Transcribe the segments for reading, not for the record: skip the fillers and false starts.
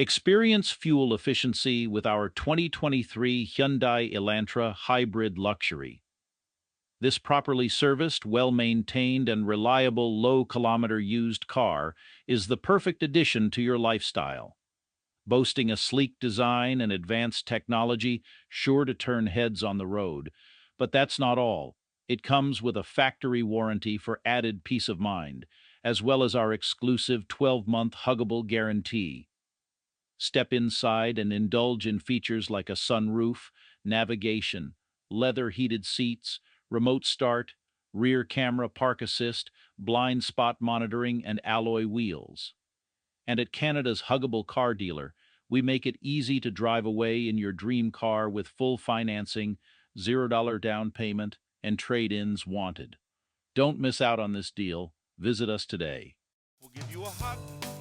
Experience fuel efficiency with our 2023 Hyundai ELANTRA HYBRID LUXURY. This properly serviced, well-maintained, and reliable low-kilometer used car is the perfect addition to your lifestyle. Boasting a sleek design and advanced technology, sure to turn heads on the road. But that's not all. It comes with a factory warranty for added peace of mind, as well as our exclusive 12-month huggable guarantee. Step inside and indulge in features like a sunroof, navigation, leather-heated seats, remote start, rear camera park assist, blind spot monitoring, and alloy wheels. And at Canada's huggable car dealer, we make it easy to drive away in your dream car with full financing, $0 down payment, and trade-ins wanted. Don't miss out on this deal. Visit us today. We'll give you a hug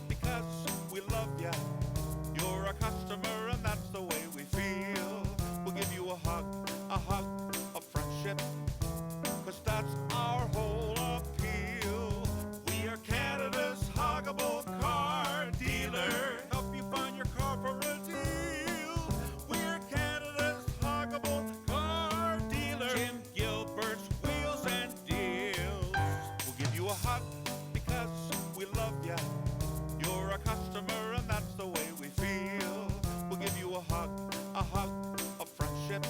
because we love ya. You're a customer and that's the way we feel. We'll give you a hug of friendship, 'cause that's our whole appeal. We are Canada's huggable car dealer. Help you find your car for a deal. We're Canada's huggable car dealer. Jim Gilbert's Wheels and Deals. We'll give you a hug because we love ya. You're a customer and that's the way we feel. We'll give you a hug of friendship,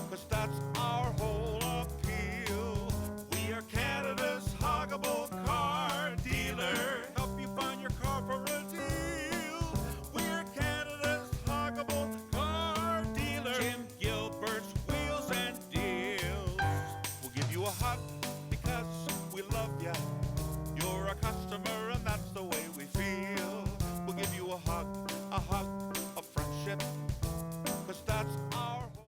'cause that's our whole appeal. We are Canada's huggable car dealer. Help you find your car for a deal. We're Canada's huggable car dealer. Jim Gilbert's Wheels and Deals. We'll give you a hug because we love ya. You're a customer and that's the way we feel. We'll give you a hug of friendship,